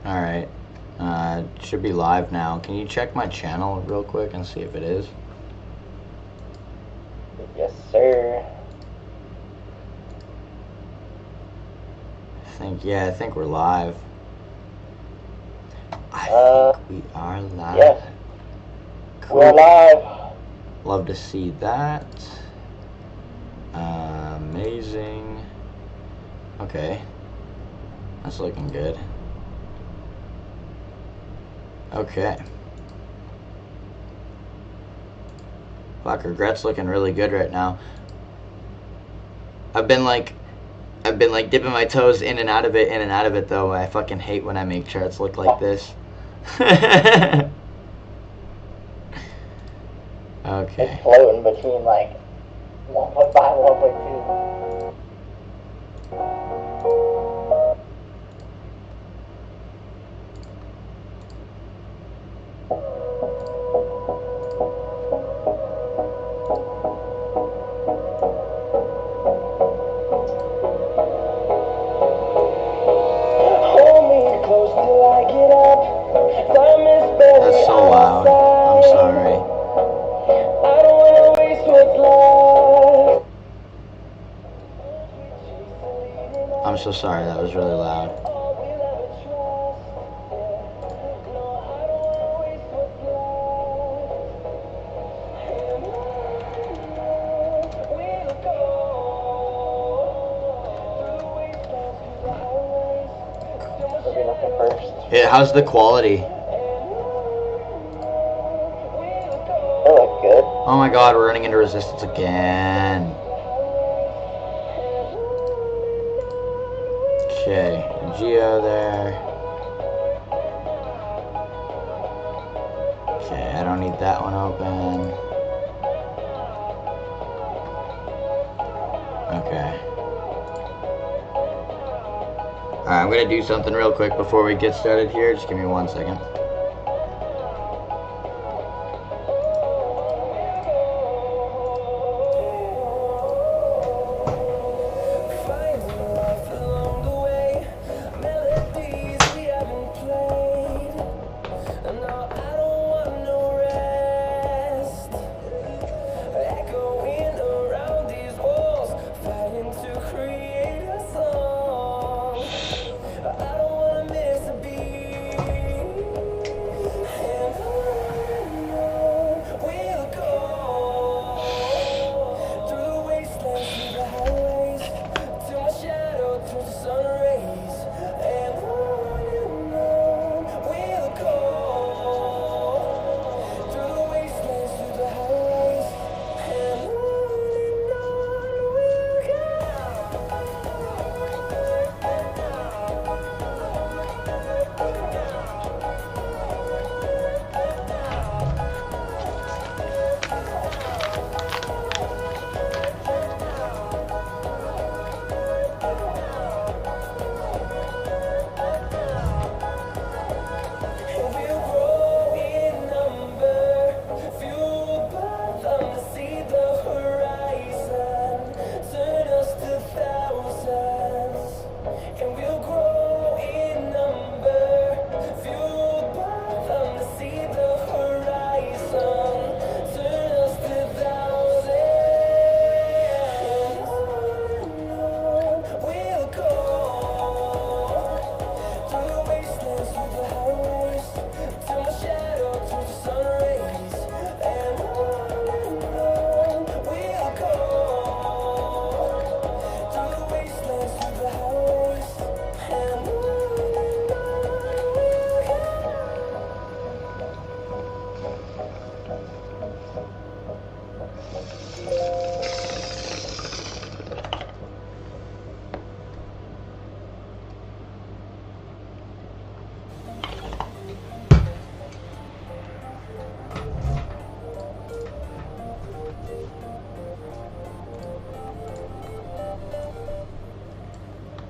Alright. Should be live now. Can you check my channel real quick and see if it is? Yes, sir. I think we're live. I think we are live. Yes. Cool. We're live. Love to see that. Amazing. Okay. That's looking good. Okay. Fuck, regret's looking really good right now. I've been like dipping my toes in and out of it though. I fucking hate when I make charts look like this. Okay. It's floating between like 1.5 and 1.2. That's so loud. I'm sorry. I'm so sorry, that was really loud. Yeah, how's the quality? They look good. Oh my god, we're running into resistance again. Okay, Geo there. Okay, I don't need that one open. Okay. Alright, I'm gonna do something real quick before we get started here. Just give me 1 second.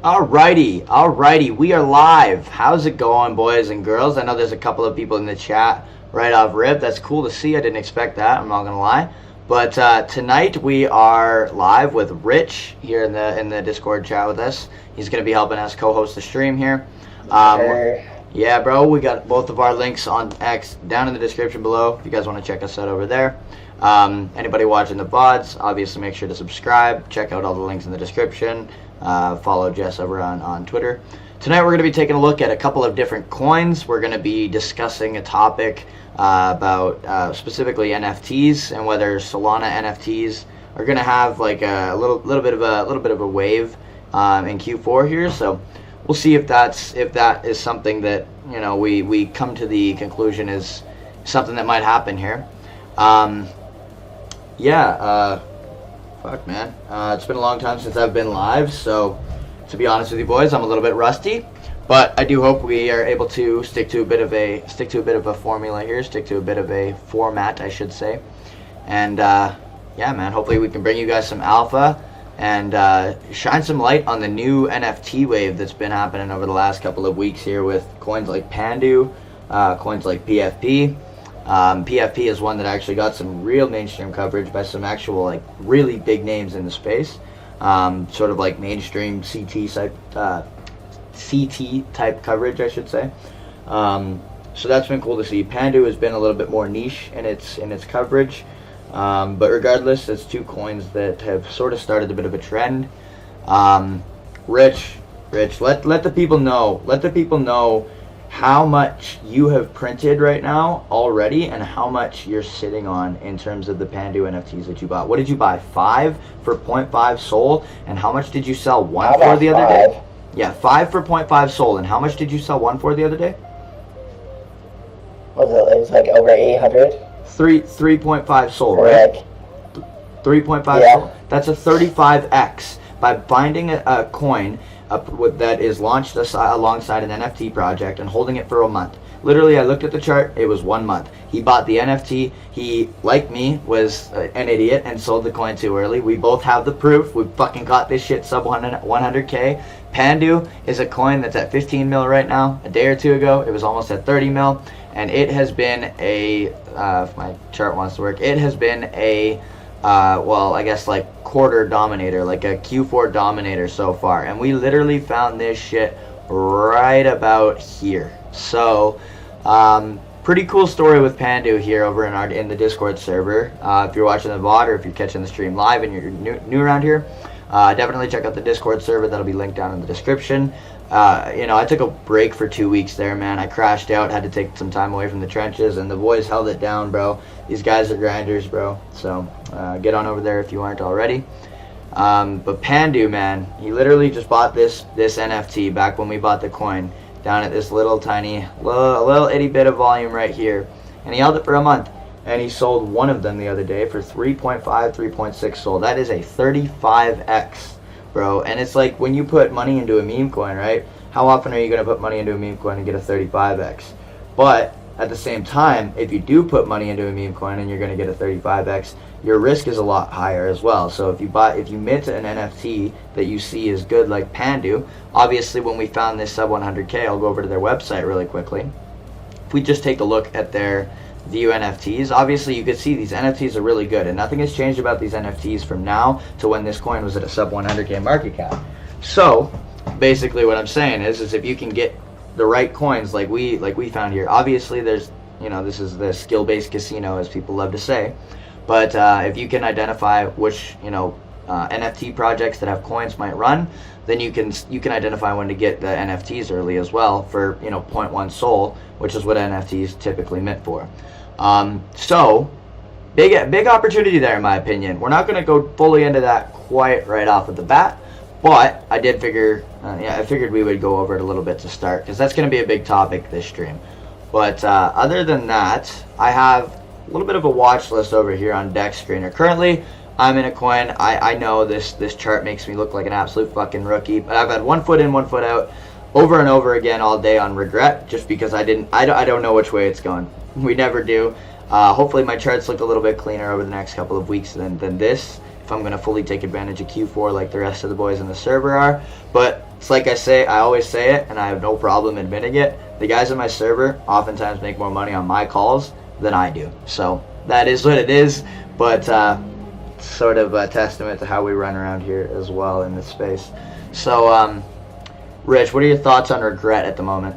Alrighty, we are live. How's it going, boys and girls? I know there's a couple of people in the chat right off rip. That's cool to see. I didn't expect that, I'm not gonna lie. But tonight we are live with Rich here in the Discord chat with us. He's gonna be helping us co-host the stream here. Yeah, bro, we got both of our links on X down in the description below if you guys want to check us out over there. Anybody watching the VODs, obviously make sure to subscribe. Check out all the links in the description. Follow Jess over on Twitter. Tonight we're going to be taking a look at a couple of different coins. We're going to be discussing a topic about specifically NFTs and whether Solana NFTs are going to have like a little bit of a wave in Q4 here. So we'll see if that is something that, you know, we come to the conclusion is something that might happen here. Fuck, man. It's been a long time since I've been live, so to be honest with you boys, I'm a little bit rusty, but I do hope we are able to stick to a bit of a formula here, stick to a bit of a format, I should say. And yeah, man, hopefully we can bring you guys some alpha and shine some light on the new NFT wave that's been happening over the last couple of weeks here with coins like Pandu, coins like PFP. PFP is one that actually got some real mainstream coverage by some actual like really big names in the space, sort of like mainstream CT type coverage, I should say. So that's been cool to see. Pandu has been a little bit more niche in its coverage. But regardless, it's two coins that have sort of started a bit of a trend. Rich, let the people know how much you have printed right now already and how much you're sitting on in terms of the Pandu NFTs that you bought. What did you buy? 5 for 0.5 Sol, and how much did you sell one for the other day? Yeah, 5 for 0.5 Sol, and how much did you sell one for the other day? It was like over 800. 3.5 Sol, Correct. Right? 3.5 Sol. That's a 35x by finding a coin that is launched alongside an NFT project and holding it for a month. Literally, I looked at the chart. It was 1 month. He bought the NFT. He, like me, was an idiot and sold the coin too early. We both have the proof. We fucking got this shit sub 100K. Pandu is a coin that's at 15 mil right now. A day or two ago, it was almost at 30 mil. And it has been a, if my chart wants to work, it has been a, well, I guess like quarter dominator, like a Q4 dominator so far. And we literally found this shit right about here. So, pretty cool story with Pandu here over in the Discord server. If you're watching the VOD or if you're catching the stream live and you're new around here, definitely check out the Discord server. That'll be linked down in the description. You know, I took a break for 2 weeks there, man. I crashed out, had to take some time away from the trenches, and the boys held it down, bro. These guys are grinders, bro. So, get on over there if you aren't already. But Pandu, man, he literally just bought this NFT back when we bought the coin down at this little tiny, little itty bit of volume right here. And he held it for a month. And he sold one of them the other day for 3.5, 3.6 Sol. That is a 35x. Bro, and it's like when you put money into a meme coin, right? How often are you going to put money into a meme coin and get a 35x? But at the same time, if you do put money into a meme coin and you're going to get a 35x, your risk is a lot higher as well. So if you mint an NFT that you see is good like Pandu, obviously when we found this sub 100K, I'll go over to their website really quickly. If we just take a look at their view NFTs, obviously you could see these NFTs are really good, and nothing has changed about these NFTs from now to when this coin was at a sub 100K market cap. So basically what I'm saying is if you can get the right coins like we found here, obviously there's, you know, this is the skill-based casino as people love to say, but if you can identify which, you know, NFT projects that have coins might run, then you can identify when to get the NFTs early as well for, you know, 0.1 Sol, which is what NFTs typically mint for. So big opportunity there in my opinion. We're not going to go fully into that quite right off of the bat, but I did figure, I figured we would go over it a little bit to start because that's going to be a big topic this stream. But other than that, I have a little bit of a watch list over here on Dex Screener. Currently, I'm in a coin. I know this chart makes me look like an absolute fucking rookie, but I've had 1 foot in, 1 foot out over and over again all day on regret, just because I don't know which way it's going. We never do. Hopefully my charts look a little bit cleaner over the next couple of weeks than this, if I'm going to fully take advantage of Q4 like the rest of the boys in the server are. But it's like I always say it, and I have no problem admitting it, the guys in my server oftentimes make more money on my calls than I do. So that is what it is, but sort of a testament to how we run around here as well in this space. So Rich, what are your thoughts on regret at the moment?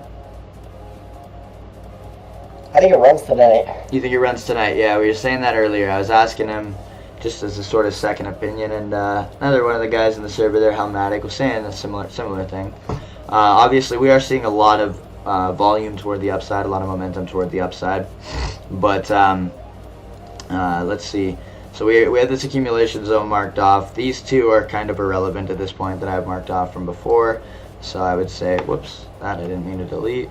I think it runs tonight. You think it runs tonight? Yeah, we were saying that earlier. I was asking him just as a sort of second opinion, and another one of the guys in the server there, Helmatic, was saying a similar thing. Obviously, we are seeing a lot of volume toward the upside, a lot of momentum toward the upside. But let's see. So we have this accumulation zone marked off. These two are kind of irrelevant at this point that I've marked off from before. So I would say, whoops, that I didn't mean to delete,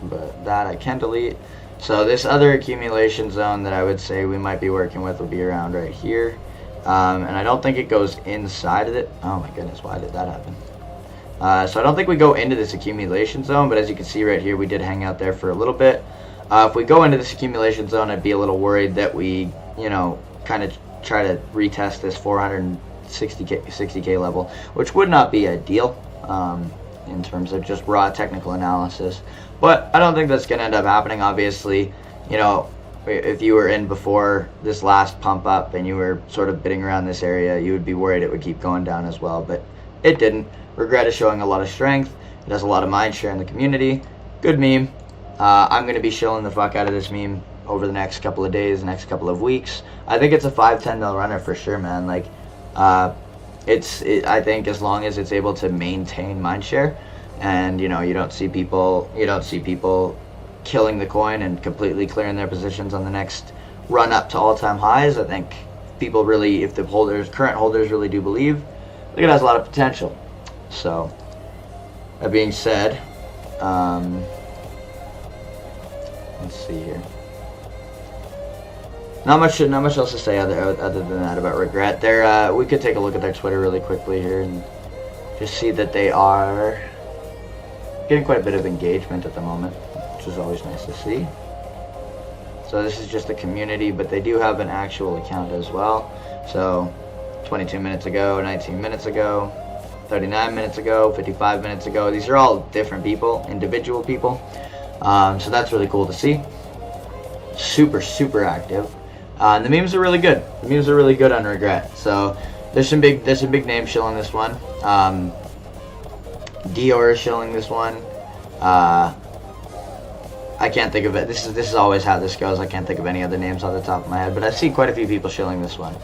but that I can delete. So this other accumulation zone that I would say we might be working with will be around right here. And I don't think it goes inside of it. Oh my goodness, why did that happen? So I don't think we go into this accumulation zone, but as you can see right here, we did hang out there for a little bit. If we go into this accumulation zone, I'd be a little worried that we, you know, kind of try to retest this 460k level, which would not be ideal in terms of just raw technical analysis. But I don't think that's going to end up happening. Obviously, you know, if you were in before this last pump up and you were sort of bidding around this area, you would be worried it would keep going down as well, but it didn't. Regret is showing a lot of strength. It has a lot of mind share in the community. Good meme. I'm going to be shilling the fuck out of this meme over the next couple of days, next couple of weeks. I think it's a 5-10 mil runner for sure, man. Like, I think as long as it's able to maintain mind share, and you know, you don't see people killing the coin and completely clearing their positions on the next run up to all-time highs. I think people really, if the current holders really do believe, I think it has a lot of potential. So that being said, let's see here. Not much else to say other than that about Regret. We could take a look at their Twitter really quickly here and just see that they are getting quite a bit of engagement at the moment, which is always nice to see. So this is just the community, but they do have an actual account as well. So 22 minutes ago, 19 minutes ago, 39 minutes ago, 55 minutes ago. These are all different people, individual people. So that's really cool to see. Super active. And the memes are really good. The memes are really good on Regret. So there's some big names shilling this one. Dior is shilling this one. I can't think of it. This is always how this goes. I can't think of any other names off the top of my head, but I see quite a few people shilling this one.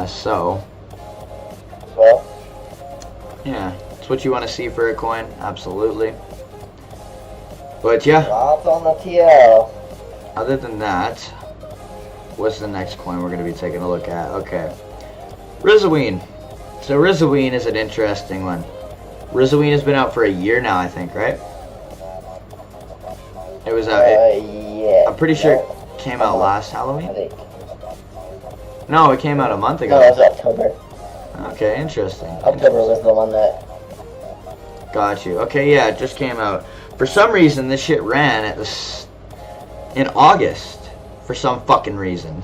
So yeah, it's what you want to see for a coin. Absolutely. But yeah. Lots on the TL. Other than that, what's the next coin we're going to be taking a look at? Okay. Rizaween. So Rizaween is an interesting one. Rizaween has been out for a year now, I think, right? It was out. Yeah. I'm pretty sure it came out last Halloween. No, it came out a month ago. No, it was October. Okay, interesting. October was the one that... Got you. Okay, yeah, it just came out. For some reason, this shit ran at this in August. For some fucking reason.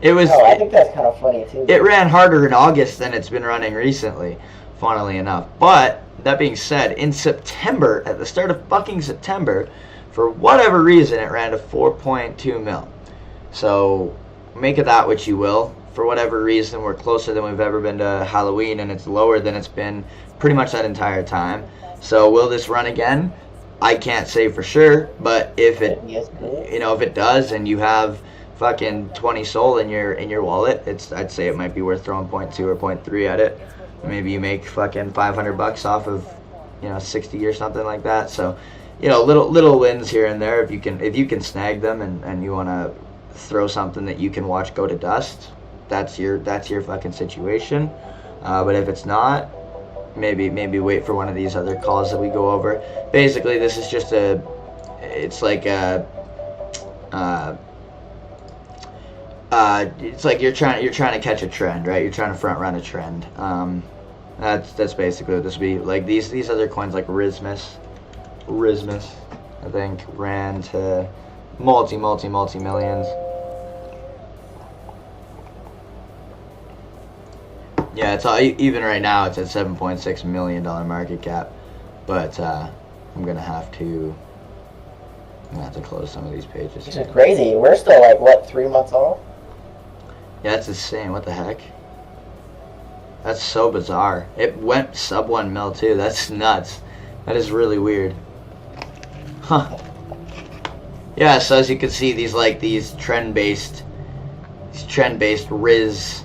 It was... Oh, I think that's kind of funny, too. It ran harder in August than it's been running recently, funnily enough. But, that being said, in September, at the start of fucking September, for whatever reason, it ran to 4.2 mil. So, make of that what you will. For whatever reason, we're closer than we've ever been to Halloween, and it's lower than it's been pretty much that entire time. So, will this run again? I can't say for sure, but if it, you know, if it does, and you have fucking 20 Sol in your wallet, I'd say it might be worth throwing 0.2 or 0.3 at it. Maybe you make fucking $500 off of, you know, 60 or something like that. So, you know, little wins here and there if you can snag them and you want to throw something that you can watch go to dust. That's your fucking situation. But if it's not, maybe wait for one of these other calls that we go over. Basically, this is just it's like you're trying to catch a trend, right? You're trying to front run a trend. That's basically what this would be. Like these other coins like Rismus, I think ran to multi millions. Yeah, it's all, even right now it's at $7.6 million market cap, but I'm gonna have to close some of these pages. This is crazy. We're still like what, 3 months off? Yeah, it's insane. What the heck? That's so bizarre. It went sub 1 mil too. That's nuts. That is really weird. Huh. Yeah, so as you can see, these trend-based Riz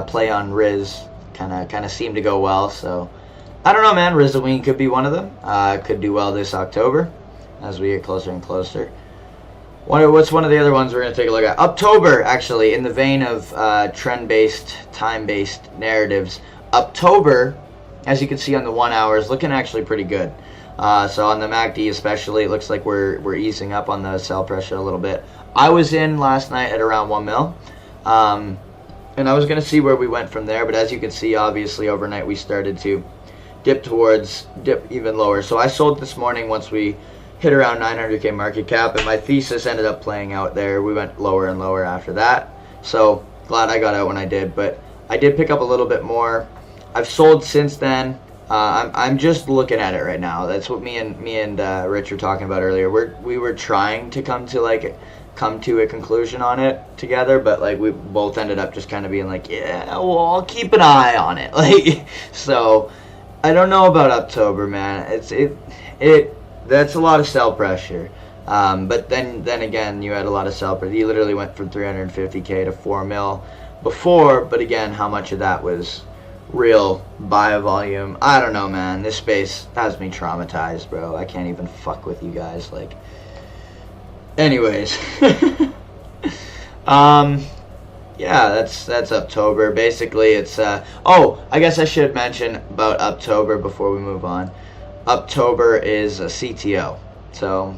play on Riz kind of seem to go well. So I don't know, man. Rizzaween could be one of them. Could do well this October as we get closer and closer. What's one of the other ones we're going to take a look at? Uptober, actually, in the vein of trend-based, time-based narratives. Uptober, as you can see on the 1 hour, is looking actually pretty good. So on the MACD especially, it looks like we're easing up on the sell pressure a little bit. I was in last night at around 1 mil. And I was going to see where we went from there. But as you can see, obviously, overnight we started to dip even lower. So I sold this morning once we hit around 900K market cap, and my thesis ended up playing out there. We went lower and lower after that, so glad I got out when I did. But I did pick up a little bit more. I've sold since then. I'm just looking at it right now. That's what me and Rich were talking about earlier. We were trying to come to a conclusion on it together, but like we both ended up just kind of being like, yeah, well, I'll keep an eye on it. Like, so I don't know about October, man. That's a lot of sell pressure. But then again, you had a lot of sell pressure. You literally went from 350K to 4 mil before, but again, how much of that was real buy volume? I don't know, man. This space has me traumatized, bro. I can't even fuck with you guys. Like, anyways. Yeah, that's October. Basically, it's oh, I guess I should mention about October before we move on. October is a CTO, so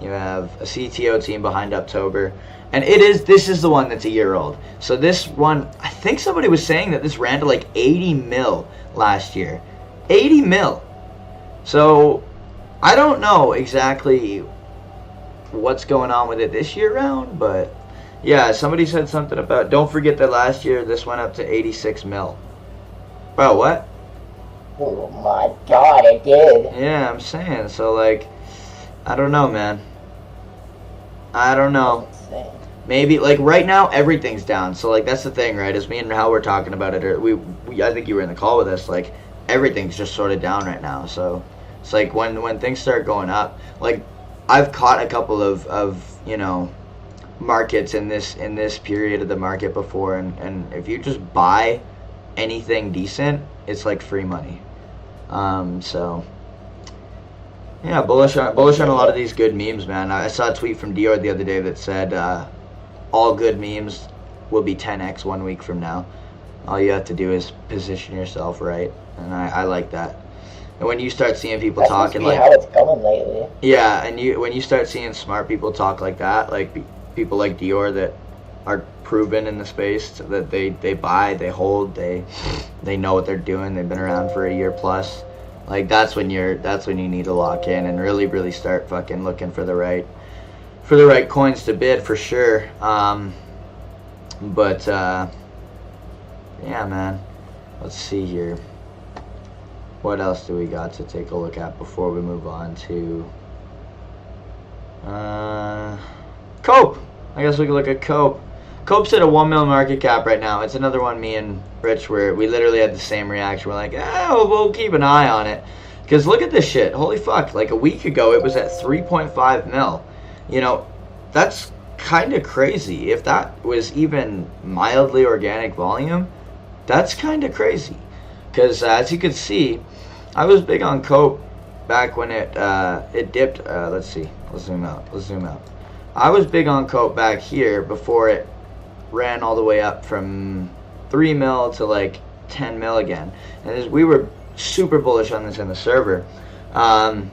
you have a CTO team behind October, and this is the one that's a year old. So this one, I think somebody was saying that this ran to like 80 mil last year. 80 mil. So I don't know exactly what's going on with it this year round, but yeah, somebody said something about, don't forget that last year this went up to 86 mil. Bro, what? Oh my god, it did. Yeah, I'm saying. So, like, I don't know, man. I don't know. Maybe, like, right now, everything's down. So, like, that's the thing, right? As me and Hal were talking about it, I think you were in the call with us, like, everything's just sort of down right now. So, it's like, when things start going up, like, I've caught a couple of you know, markets in this period of the market before, and if you just buy anything decent, it's like free money. So yeah, bullish on a lot of these good memes, man. I saw a tweet from Dior the other day that said all good memes will be 10x 1 week from now. All you have to do is position yourself right, and I like that. And when you start seeing people talking like, how it's going lately. Yeah, and when you start seeing smart people talk like that, like people like Dior that are proven in the space, that they buy, they hold, they know what they're doing, they've been around for a year plus. Like, that's when you need to lock in and really start fucking looking for the right coins to bid, for sure. But yeah, man, let's see here. What else do we got to take a look at before we move on to Cope? I guess we can look at Cope. Cope's at a 1 mil market cap right now. It's another one me and Rich we literally had the same reaction. We're like, we'll keep an eye on it. Because look at this shit. Holy fuck. Like a week ago, it was at 3.5 mil. You know, that's kind of crazy. If that was even mildly organic volume, that's kind of crazy. Because as you can see, I was big on Cope back when it dipped. Let's see. Let's zoom out. I was big on Cope back here before it ran all the way up from 3 mil to like 10 mil again. And we were super bullish on this in the server. And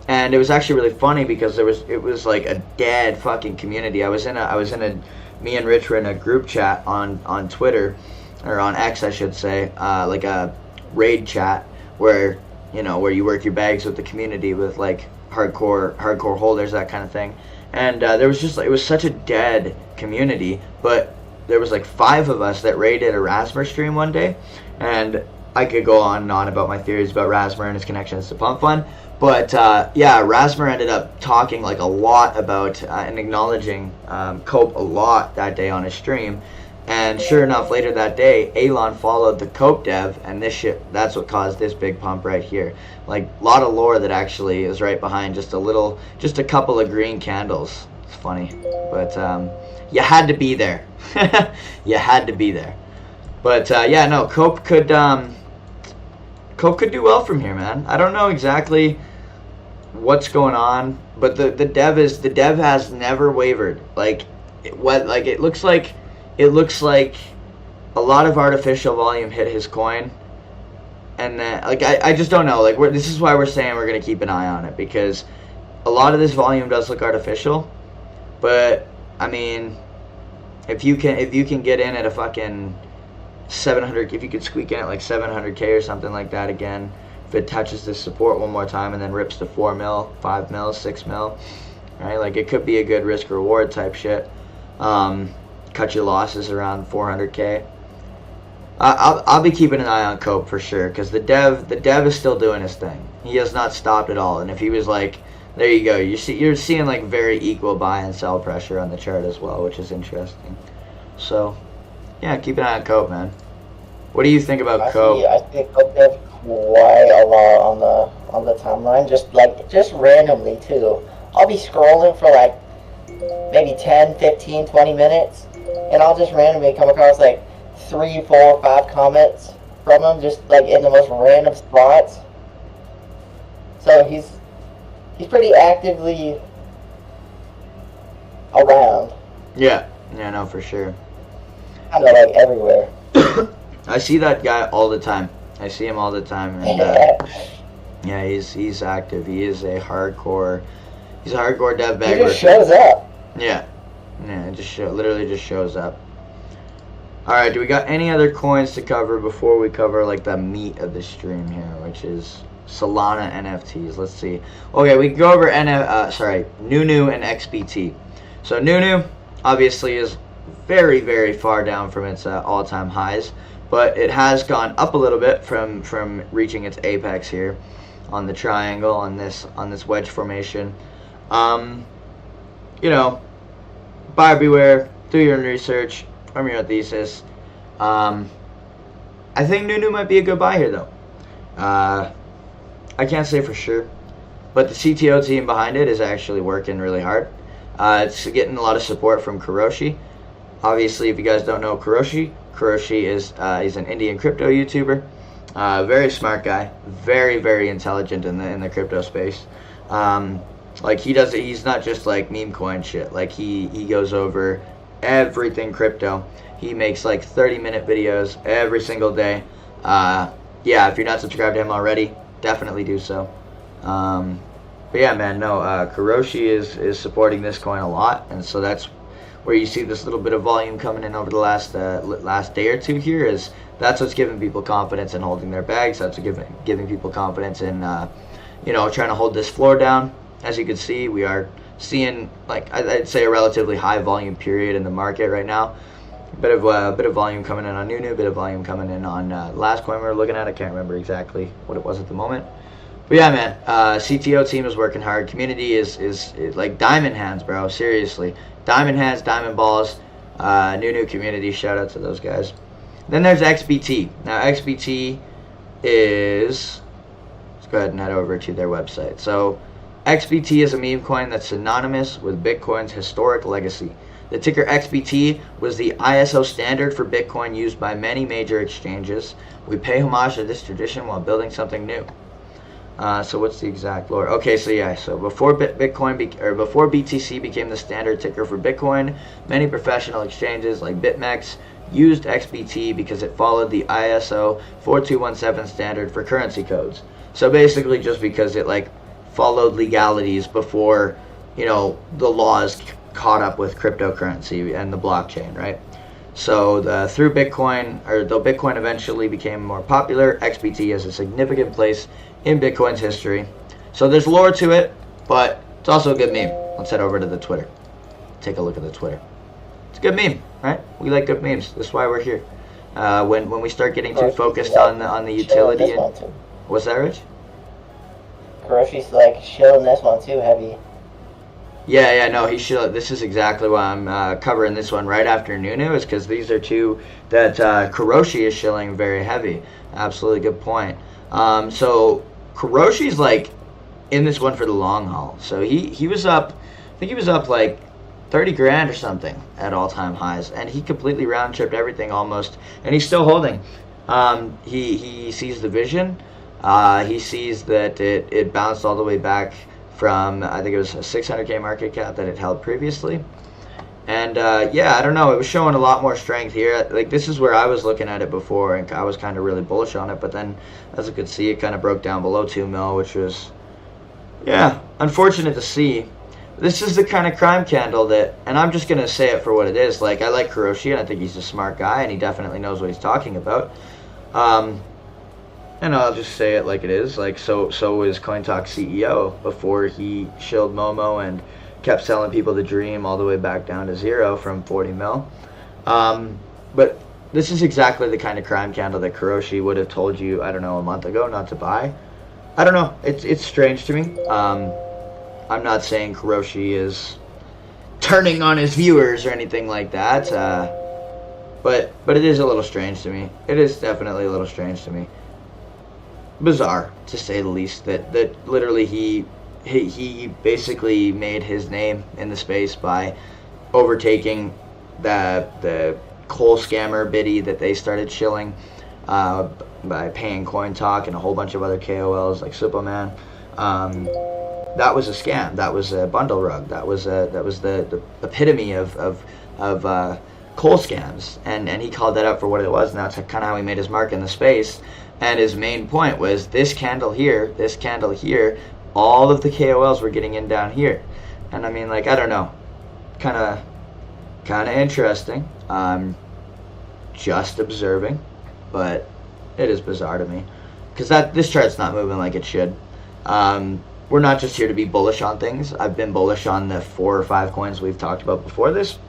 it was actually really funny because it was like a dead fucking community. Me and Rich were in a group chat on Twitter, or on X I should say, like a raid chat where you work your bags with the community with like hardcore holders, that kind of thing. And there was just, it was such a dead community, but there was like 5 of us that raided a Rasmer stream one day, and I could go on and on about my theories about Rasmer and his connections to Pump Fund, but yeah, Rasmer ended up talking like a lot about and acknowledging Cope a lot that day on his stream, And sure enough, later that day, Elon followed the Cope dev, and this shit, that's what caused this big pump right here. Like, a lot of lore that actually is right behind just a couple of green candles. It's funny. But, you had to be there. You had to be there. But, yeah, no, Cope could do well from here, man. I don't know exactly what's going on, but the dev has never wavered. Like, it looks like a lot of artificial volume hit his coin, and then I just don't know. Like, this is why we're saying we're gonna keep an eye on it, because a lot of this volume does look artificial. But I mean, if you can get in at a fucking 700, if you could squeak in at like 700k or something like that again, if it touches this support one more time and then rips to 4 mil, 5 mil, 6 mil, right? Like, it could be a good risk reward type shit. Cut your losses around 400k. I'll be keeping an eye on Cope for sure, because the dev is still doing his thing. He has not stopped at all. And if he was like, there you go, you're seeing like very equal buy and sell pressure on the chart as well, which is interesting. So yeah, keep an eye on Cope, man. What do you think about Cope? I see Cope dev quite a lot on the timeline, just randomly too. I'll be scrolling for like maybe 10, 15, 20 minutes, and I'll just randomly come across like 3, 4, 5 comments from him, just like in the most random spots. So he's pretty actively around. Yeah, no, for sure. Kind of like everywhere. I see that guy all the time. I see him all the time, and yeah, he's active. He is a hardcore. He's a hardcore dev bagger. He just shows up. Yeah, it literally just shows up. All right, do we got any other coins to cover before we cover like the meat of the stream here, which is Solana NFTs? Let's see. Okay, we can go over Nunu and XBT. So Nunu obviously is very, very far down from its all-time highs, but it has gone up a little bit from reaching its apex here on the triangle on this wedge formation. You know, buyer beware, do your own research, form your own thesis. I think Nunu might be a good buy here though. I can't say for sure, but the CTO team behind it is actually working really hard. It's getting a lot of support from Kuroshi. Obviously, if you guys don't know Kuroshi is he's an Indian crypto YouTuber. Very smart guy, very, very intelligent in the crypto space. Like, he's not just like Memecoin shit. Like, he goes over everything crypto. He makes like 30-minute videos every single day. Yeah, if you're not subscribed to him already, definitely do so. But yeah, man, no, Kuroshi is supporting this coin a lot, and so that's where you see this little bit of volume coming in over the last day or two here. That's what's giving people confidence in holding their bags. That's what's giving people confidence in trying to hold this floor down. As you can see, we are seeing, like, I'd say a relatively high volume period in the market right now. A bit of volume coming in on Nunu, a bit of volume coming in on last coin we were looking at. I can't remember exactly what it was at the moment. But yeah, man, CTO team is working hard. Community is like diamond hands, bro. Seriously, diamond hands, diamond balls. Nunu community, shout out to those guys. Then there's XBT. Now XBT is, let's go ahead and head over to their website. So XBT is a meme coin that's synonymous with Bitcoin's historic legacy. The ticker XBT was the ISO standard for Bitcoin used by many major exchanges. We pay homage to this tradition while building something new. So what's the exact lore? Okay, so yeah, so before before BTC became the standard ticker for Bitcoin, many professional exchanges like BitMEX used XBT because it followed the ISO 4217 standard for currency codes. So basically, just because it like followed legalities before, the laws caught up with cryptocurrency and the blockchain, right? So though Bitcoin eventually became more popular, XBT has a significant place in Bitcoin's history. So there's lore to it, but it's also a good meme. Let's head over to the Twitter. Take a look at the Twitter. It's a good meme, right? We like good memes. That's why we're here. When we start getting too focused on the utility. What's that, Rich? Kuroshi's like shilling this one too heavy. Yeah, no, he should. This is exactly why I'm covering this one right after Nunu, is because these are two that Kuroshi is shilling very heavy. Absolutely good point. So Kuroshi's like in this one for the long haul. So he was up, I think he was up like 30 grand or something at all-time highs, and he completely round-tripped everything almost, and he's still holding. He sees the vision. He sees that it bounced all the way back from, I think it was a 600k market cap that it held previously. And yeah, I don't know, it was showing a lot more strength here. Like, this is where I was looking at it before, and I was kind of really bullish on it, but then, as you could see, it kind of broke down below 2 mil, which was, yeah, unfortunate to see. This is the kind of crime candle that, and I'm just going to say it for what it is, like, I like Kuroshi, and I think he's a smart guy, and he definitely knows what he's talking about. And I'll just say it like it is. Like, so was CoinTalk CEO before he shilled Momo and kept selling people the dream all the way back down to zero from 40 mil. But this is exactly the kind of crime candle that Kuroshi would have told you, I don't know, a month ago not to buy. I don't know. It's strange to me. I'm not saying Kuroshi is turning on his viewers or anything like that. But it is a little strange to me. It is definitely a little strange to me. Bizarre, to say the least, that literally he basically made his name in the space by overtaking the coal scammer biddy that they started shilling by paying CoinTalk and a whole bunch of other KOLs like Superman. That was a scam. That was a bundle rug. That was the epitome of coal scams, and he called that out for what it was, and that's kind of how he made his mark in the space. And his main point was this candle here, all of the KOLs were getting in down here. And I mean, like, I don't know, kind of interesting. Just observing, but it is bizarre to me, because this chart's not moving like it should. We're not just here to be bullish on things. I've been bullish on the 4 or 5 coins we've talked about before this.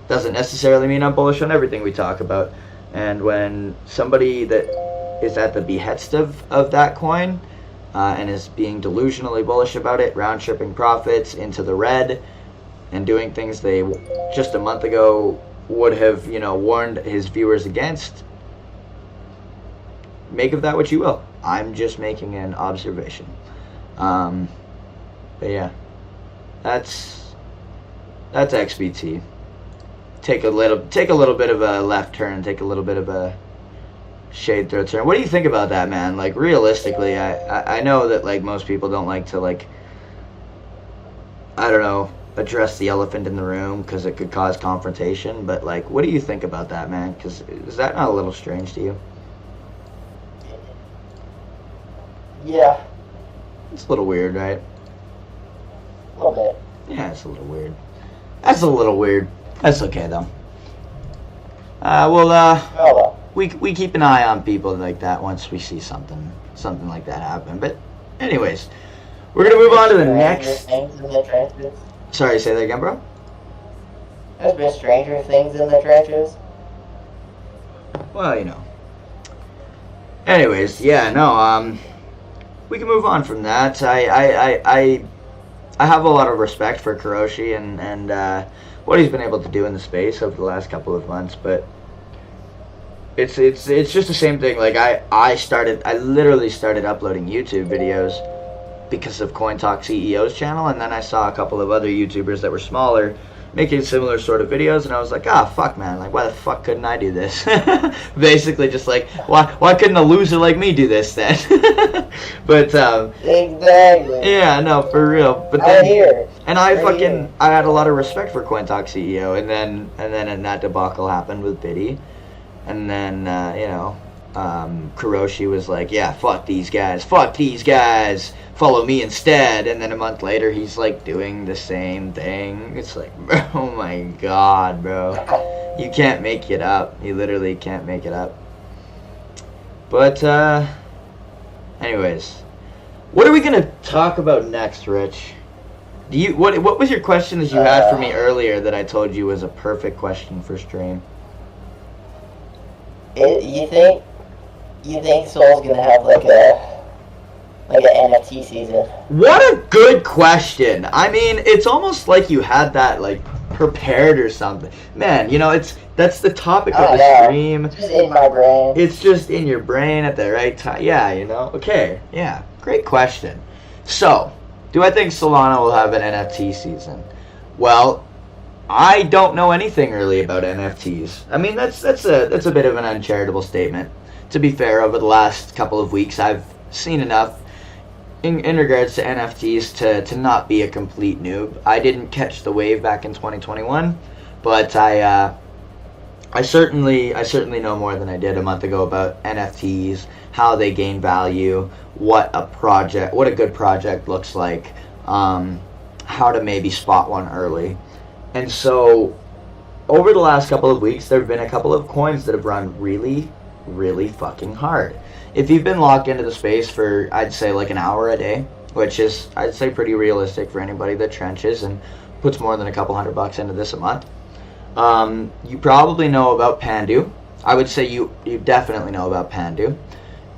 Doesn't necessarily mean I'm bullish on everything we talk about. And when somebody that is at the behest of that coin and is being delusionally bullish about it, round tripping profits into the red and doing things they just a month ago would have, warned his viewers against, make of that what you will. I'm just making an observation. But yeah, that's XBT. Take a little bit of a left turn, take a little bit of a shade throw turn. What do you think about that, man? Like, realistically, I know that, like, most people don't like to, like, I don't know, address the elephant in the room because it could cause confrontation, but, like, what do you think about that, man? Because is that not a little strange to you? Yeah. It's a little weird, right? A little bit. Yeah, it's a little weird. That's a little weird. That's okay, though. Well, we keep an eye on people like that once we see something like that happen. But anyways, we're gonna move on to the next. Things in the trenches. Sorry, say that again, bro. There's been stranger things in the trenches. Well, Anyways, yeah, no. We can move on from that. I have a lot of respect for Kuroshi and what he's been able to do in the space over the last couple of months, but it's just the same thing. Like, I literally started uploading YouTube videos because of CoinTalk CEO's channel, and then I saw a couple of other YouTubers that were smaller making similar sort of videos, and I was like, fuck, man, like, why the fuck couldn't I do this? Basically just like, why couldn't a loser like me do this then? But exactly. Yeah, no, for real. But then I had a lot of respect for CoinTalk CEO, and then that debacle happened with Biddy, and then Kuroshi was like, yeah, fuck these guys, follow me instead. And then a month later he's like doing the same thing. It's like, oh my god, bro, you can't make it up. You literally can't make it up. But anyways, what are we gonna talk about next, Rich? What was your question that you had for me earlier that I told you was a perfect question for stream? You think Sol's gonna have like like an NFT season? What a good question. I mean, it's almost like you had that like prepared or something. Man, you know, that's the topic of the stream. It's just in my brain. It's just in your brain at the right time. Yeah, you know. Okay. Yeah. Great question. So, do I think Solana will have an NFT season? Well, I don't know anything really about NFTs. I mean, that's a bit of an uncharitable statement. To be fair, over the last couple of weeks, I've seen enough in regards to NFTs to not be a complete noob. I didn't catch the wave back in 2021, but I certainly know more than I did a month ago about NFTs, how they gain value, what a good project looks like, how to maybe spot one early. And so over the last couple of weeks, there have been a couple of coins that have run really, really fucking hard. If you've been locked into the space for, I'd say, like an hour a day, which is, I'd say, pretty realistic for anybody that trenches and puts more than a couple $100 into this a month, you probably know about Pandu. I would say you definitely know about Pandu.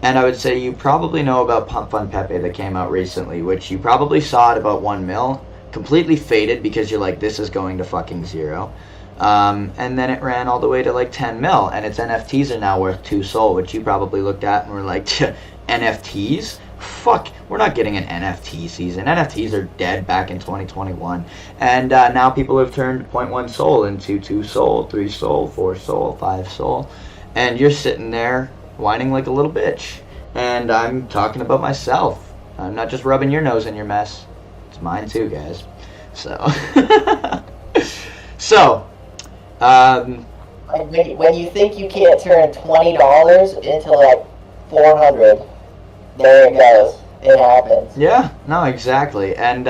And I would say you probably know about Pump Fund Pepe that came out recently, which you probably saw at about 1 mil, completely faded because you're like, this is going to fucking zero. And then it ran all the way to like 10 mil, and its NFTs are now worth 2 Sol, which you probably looked at and were like, NFTs? Fuck, we're not getting an NFT season. NFTs are dead back in 2021. And now people have turned 0.1 Sol into 2 Sol, 3 Sol, 4 Sol, 5 Sol. And you're sitting there whining like a little bitch. And I'm talking about myself. I'm not just rubbing your nose in your mess. It's mine too, guys. So, when you think you can't turn $20 into like 400, there it goes. It happens. Yeah, no, exactly. And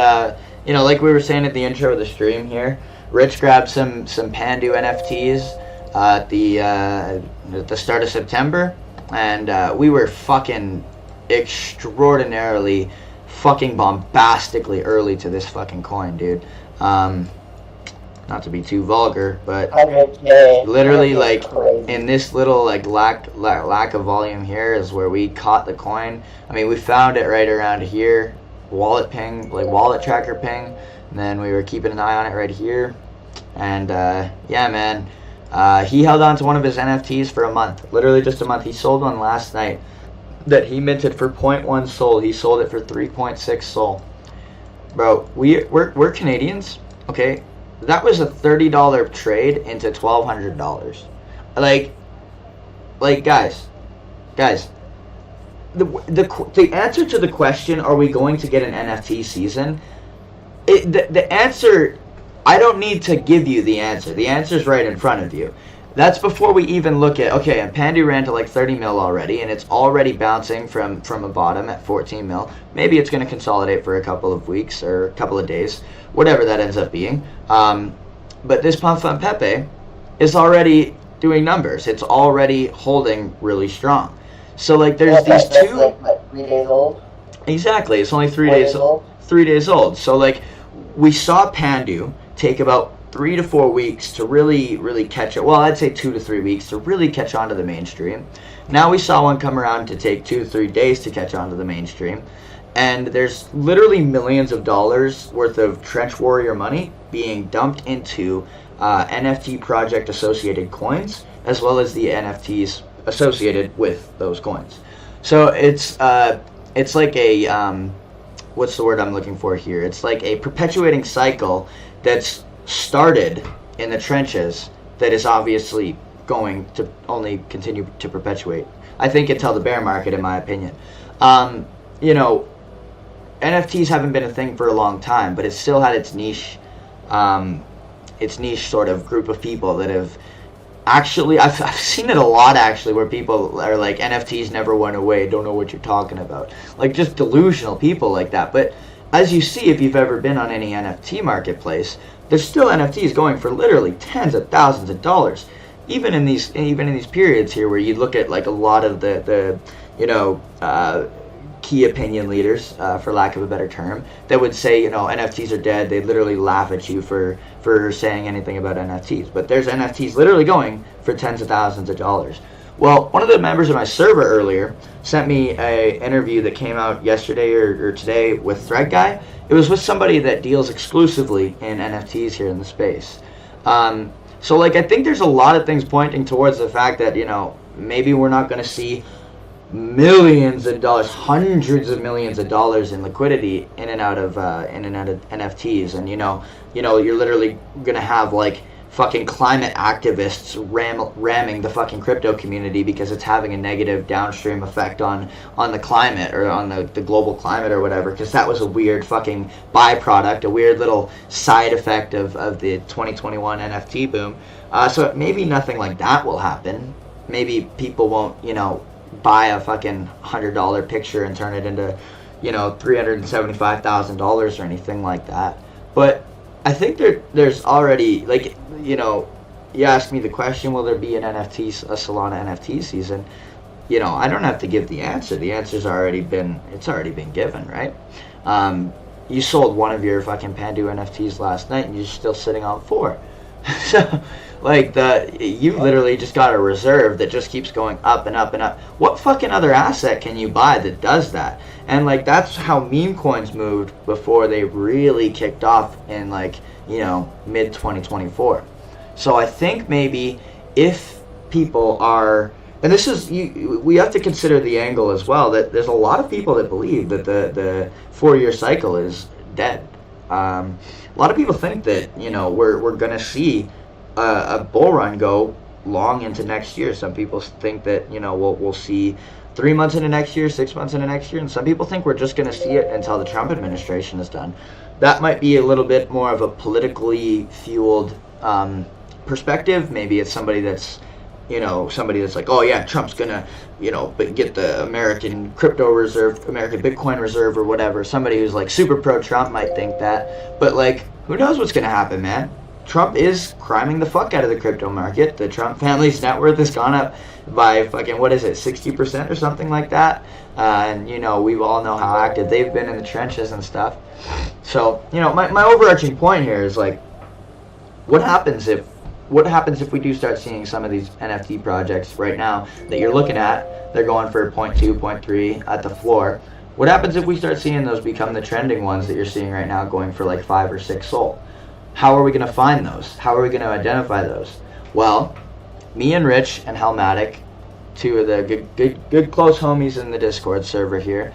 you know, like we were saying at the intro of the stream here, Rich grabbed some Pandu NFTs at the start of September, and we were fucking extraordinarily fucking bombastically early to this fucking coin, dude. Not to be too vulgar, but 100K, literally like crazy. In this little like lack of volume here is where we caught the coin. I mean, we found it right around here, wallet tracker ping, and then we were keeping an eye on it right here. And yeah, man, he held on to one of his NFTs for a month, literally just a month. He sold one last night that he minted for 0.1 Sol. He sold it for 3.6 Sol. Bro, we're Canadians, okay? That was a $30 trade into $1,200. Like guys, the answer to the question, are we going to get an NFT season? The answer, I don't need to give you the answer. The answer's right in front of you. That's before we even look at, okay, and Pandu ran to like 30 mil already, and it's already bouncing from a bottom at 14 mil. Maybe it's going to consolidate for a couple of weeks or a couple of days, whatever that ends up being. But this Pump Fund Pepe is already doing numbers. It's already holding really strong. So like there's these two... Like, what, 3 days old? Exactly, it's only 3 days old. 3 days old. So like we saw Pandu take about 3 to 4 weeks to really catch it. Well, I'd say 2 to 3 weeks to really catch on to the mainstream. Now we saw one come around to take 2 to 3 days to catch on to the mainstream. And there's literally millions of dollars worth of Trench Warrior money being dumped into NFT project associated coins, as well as the NFTs associated with those coins. So it's like a what's the word I'm looking for here? It's like a perpetuating cycle that's started in the trenches that is obviously going to only continue to perpetuate. I think until the bear market, in my opinion. You know, NFTs haven't been a thing for a long time, but it's still had its niche sort of group of people that have actually, I've seen it a lot actually, where people are like, NFTs never went away, don't know what you're talking about. Like just delusional people like that. But as you see, if you've ever been on any NFT marketplace, there's still NFTs going for literally tens of thousands of dollars. Even in these periods here where you look at like a lot of the you know, key opinion leaders, for lack of a better term, that would say, you know, NFTs are dead. They literally laugh at you for saying anything about NFTs. But there's NFTs literally going for tens of thousands of dollars. Well, one of the members of my server earlier sent me a interview that came out yesterday or today with Thread Guy. It was with somebody that deals exclusively in NFTs here in the space. So like I think there's a lot of things pointing towards the fact that, you know, maybe we're not going to see millions of dollars, hundreds of millions of dollars in liquidity in and out of NFTs. And you know you're literally going to have like fucking climate activists ramming the fucking crypto community because it's having a negative downstream effect on the climate, or on the global climate or whatever, because that was a weird fucking byproduct, a weird little side effect of the 2021 NFT boom. So maybe nothing like that will happen. Maybe people won't, you know, buy a fucking $100 picture and turn it into, you know, $375,000 or anything like that. But I think there's already, like, you know, you asked me the question, will there be a Solana NFT season? You know, I don't have to give the answer. The answer's already been given, right? You sold one of your fucking Pandu NFTs last night and you're still sitting on 4. So, like, you literally just got a reserve that just keeps going up and up and up. What fucking other asset can you buy that does that? And, like, that's how Memecoins moved before they really kicked off in, like, you know, mid-2024. So I think maybe if people are... And this is... we have to consider the angle as well, that there's a lot of people that believe that the 4-year cycle is dead. A lot of people think that, you know, we're going to see a bull run go long into next year. Some people think that, you know, we'll see 3 months into next year, 6 months into next year, and some people think we're just going to see it until the Trump administration is done. That might be a little bit more of a politically fueled perspective. Maybe it's somebody that's, you know, like, oh yeah, Trump's gonna, you know, get the American crypto reserve, American Bitcoin reserve or whatever. Somebody who's like super pro-Trump might think that, but like, who knows what's gonna happen, man? Trump is criming the fuck out of the crypto market. The Trump family's net worth has gone up by fucking, what is it, 60% or something like that. And, you know, we all know how active they've been in the trenches and stuff. So, you know, my overarching point here is, like, what happens if we do start seeing some of these NFT projects right now that you're looking at, they're going for 0.2, 0.3 at the floor. What happens if we start seeing those become the trending ones that you're seeing right now going for like 5 or 6 Sol? How are we going to find those? How are we going to identify those? Well, me and Rich and Helmatic, 2 of the good close homies in the Discord server here.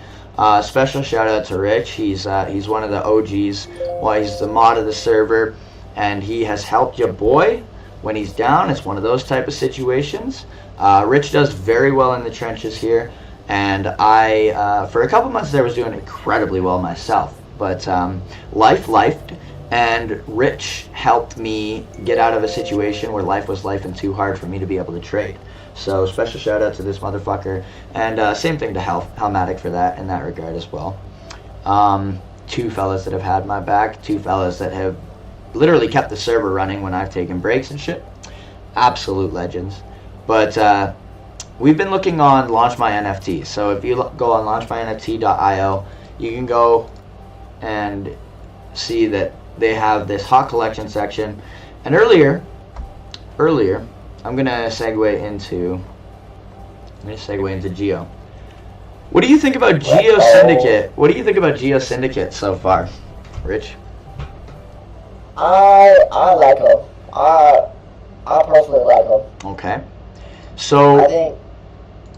Special shout out to Rich. He's one of the OGs. Well, he's the mod of the server, and he has helped your boy when he's down. It's one of those type of situations. Rich does very well in the trenches here, and I for a couple months there was doing incredibly well myself. But lifed. And Rich helped me get out of a situation where life was life and too hard for me to be able to trade. So special shout out to this motherfucker. And same thing to Helmatic for that, in that regard as well. 2 fellas that have had my back. 2 fellas that have literally kept the server running when I've taken breaks and shit. Absolute legends. But we've been looking on Launch My NFT. So if you go on launchmynft.io, you can go and see that they have this hot collection section. And earlier, I'm gonna segue into Geo. What do you think about Geo Syndicate? What do you think about Geo Syndicate so far, Rich? I like them. I personally like them. Okay. So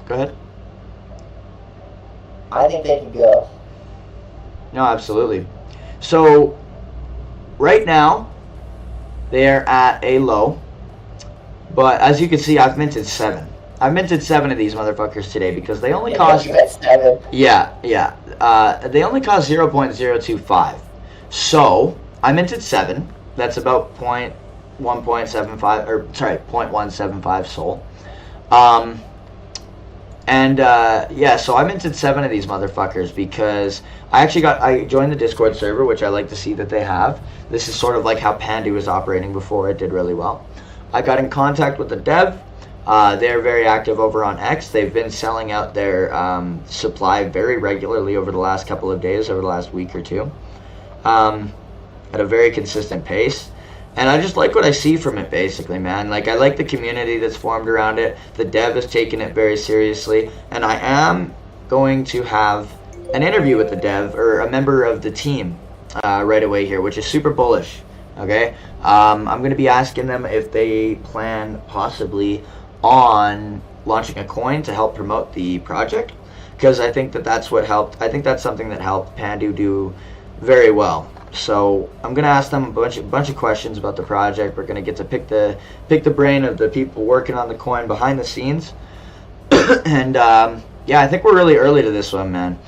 go ahead. I think they can go. No, absolutely. So right now they're at a low, but as you can see, I've minted 7. I've minted 7 of these motherfuckers today because they only cost. Yeah. They only cost 0.025. So I minted 7. That's about 0.175 or sorry, 0.175 Sol. Yeah, so I minted 7 of these motherfuckers because I joined the Discord server, which I like to see that they have. This is sort of like how Pandu was operating before it did really well. I got in contact with the dev. They're very active over on X. They've been selling out their supply very regularly over the last couple of days, over the last week or 2, at a very consistent pace. And I just like what I see from it, basically, man. Like, I like the community that's formed around it. The dev is taking it very seriously. And I am going to have an interview with the dev, or a member of the team, right away here, which is super bullish, okay? I'm going to be asking them if they plan possibly on launching a coin to help promote the project, because I think that that's what helped. I think that's something that helped Pandu do very well. So I'm gonna ask them a bunch of questions about the project. We're gonna get to pick the brain of the people working on the coin behind the scenes. And yeah, I think we're really early to this one, man.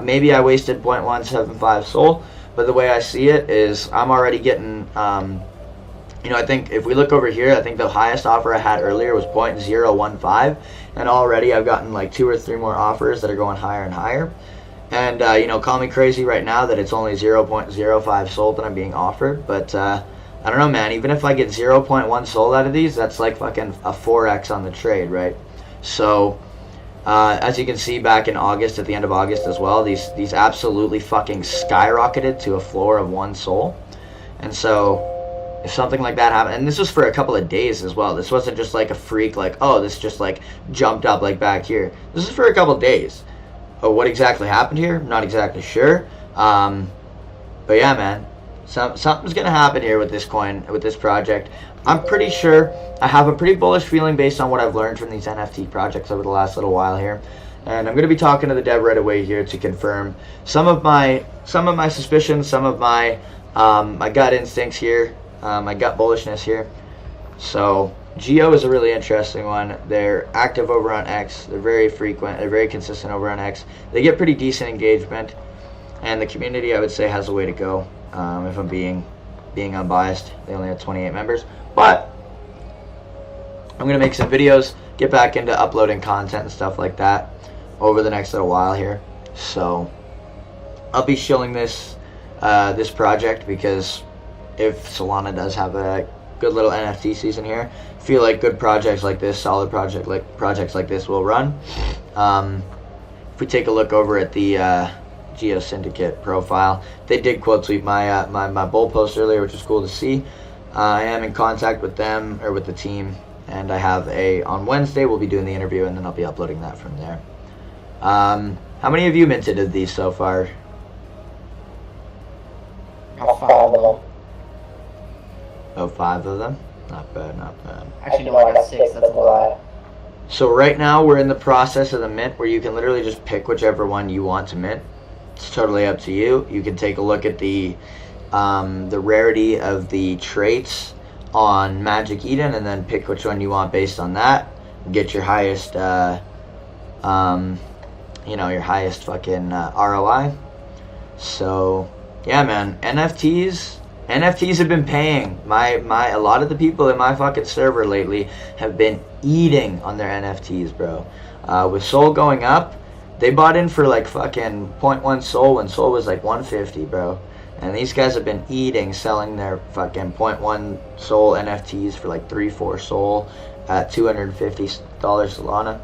Maybe I wasted 0.175 Sol, but the way I see it is I'm already getting, you know, I think if we look over here, I think the highest offer I had earlier was 0.015, and already I've gotten like 2 or 3 more offers that are going higher and higher. And, you know, call me crazy right now that it's only 0.05 Sol that I'm being offered. But, I don't know, man. Even if I get 0.1 Sol out of these, that's like fucking a 4x on the trade, right? So, as you can see back in August, at the end of August as well, these absolutely fucking skyrocketed to a floor of 1 Sol. And so, if something like that happened, and this was for a couple of days as well. This wasn't just like a freak, like, oh, this just like jumped up like back here. This is for a couple of days. Oh, what exactly happened here? Not exactly sure. But yeah, man, something's gonna happen here with this coin, with this project. I'm pretty sure. I have a pretty bullish feeling based on what I've learned from these NFT projects over the last little while here, and I'm gonna be talking to the dev right away here to confirm some of my suspicions, some of my my gut instincts here, my gut bullishness here. So Geo is a really interesting one. They're active over on X. They're very frequent. They're very consistent over on X. They get pretty decent engagement, and the community, I would say, has a way to go. If I'm being unbiased, they only have 28 members, but I'm gonna make some videos, get back into uploading content and stuff like that over the next little while here. So I'll be shilling this this project, because if Solana does have a good little NFT season here, I feel like good projects like this, solid projects like this will run. If we take a look over at the Geo Syndicate profile, they did quote tweet my my bull post earlier, which is cool to see. I am in contact with them, or with the team, and I have on Wednesday we'll be doing the interview, and then I'll be uploading that from there. How many of you minted of these so far? 5 of them. Oh, 5 of them? Not bad, not bad. Actually, no, I got 6. That's a lot. So right now we're in the process of the mint, where you can literally just pick whichever one you want to mint. It's totally up to you. You can take a look at the rarity of the traits on Magic Eden, and then pick which one you want based on that. Get your highest, you know, your highest fucking ROI. So yeah, man, NFTs have been paying. A lot of the people in my fucking server lately have been eating on their NFTs, bro. With Sol going up, they bought in for like fucking 0.1 Sol when Sol was like 150, bro. And these guys have been eating, selling their fucking 0.1 Sol NFTs for like 3-4 Sol at $250 Solana.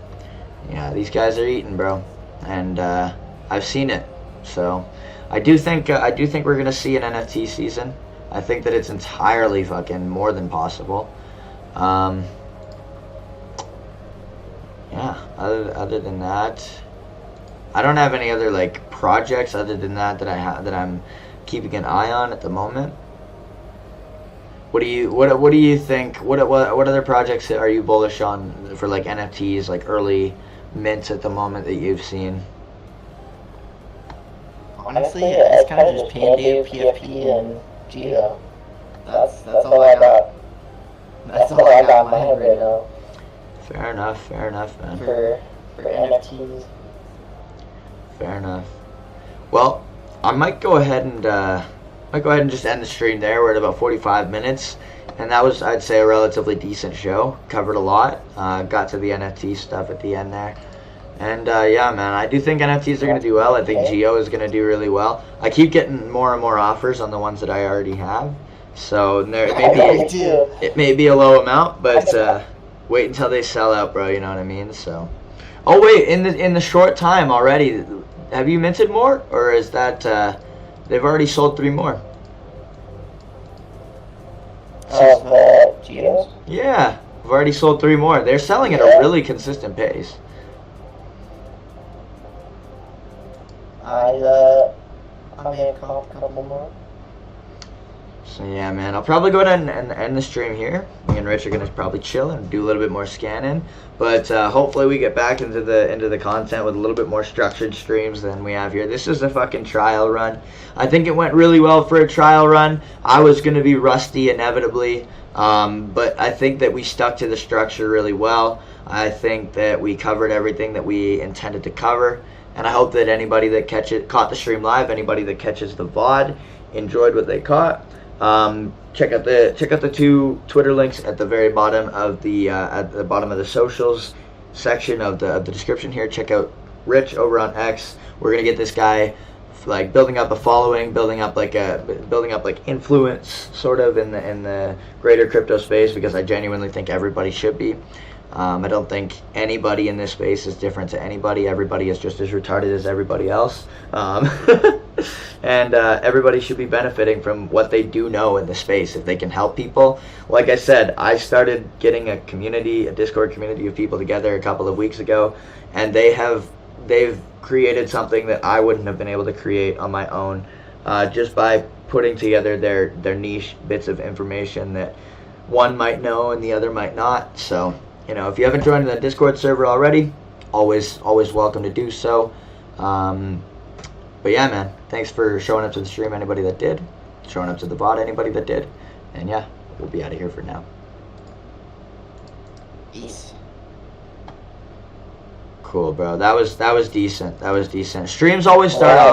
Yeah, these guys are eating, bro. And I've seen it. So I do think we're gonna see an NFT season. I think that it's entirely fucking more than possible. Yeah. Other than that, I don't have any other like projects other than that that I'm keeping an eye on at the moment. What do you think? What other projects are you bullish on for like NFTs, like early mints at the moment that you've seen? Honestly, it's kind of just Pandu, PFP, and Geo. That's all I got. That's all I got in my head right now. Fair enough, man. For NFTs. Fair enough. Well, I might go ahead and just end the stream there. We're at about 45 minutes, and that was, I'd say, a relatively decent show. Covered a lot. Got to the NFT stuff at the end there. And yeah, man, I do think NFTs are going to do well. I think Geo is going to do really well. I keep getting more and more offers on the ones that I already have. So it may be a low amount, but wait until they sell out, bro. You know what I mean? So, oh wait, in the short time already, have you minted more, or is that they've already sold 3 more? of Geos? Yeah, I've already sold 3 more. They're selling at a really consistent pace. I'm gonna come up a couple more. So yeah, man, I'll probably go ahead and end the stream here. Me and Rich are gonna probably chill and do a little bit more scanning, but hopefully we get back into the content with a little bit more structured streams than we have here. This is a fucking trial run. I think it went really well for a trial run. I was gonna be rusty inevitably, but I think that we stuck to the structure really well. I think that we covered everything that we intended to cover, and I hope that anybody that caught the stream live, anybody that catches the VOD, enjoyed what they caught. Check out the 2 Twitter links at the very bottom of the socials section of the description here. Check out Rich over on X. We're gonna get this guy like building up a following, building up like influence sort of in the greater crypto space, because I genuinely think everybody should be. I don't think anybody in this space is different to anybody. Everybody is just as retarded as everybody else. And everybody should be benefiting from what they do know in the space if they can help people. Like I said, I started getting a Discord community of people together a couple of weeks ago, and they've created something that I wouldn't have been able to create on my own, just by putting together their niche bits of information that one might know and the other might not. So, you know, if you haven't joined the Discord server already, always welcome to do so. But yeah, man, thanks for showing up to the stream, anybody that did. Showing up to the VOD, anybody that did. And yeah, we'll be out of here for now. Peace. Cool, bro. That was decent. Streams always start out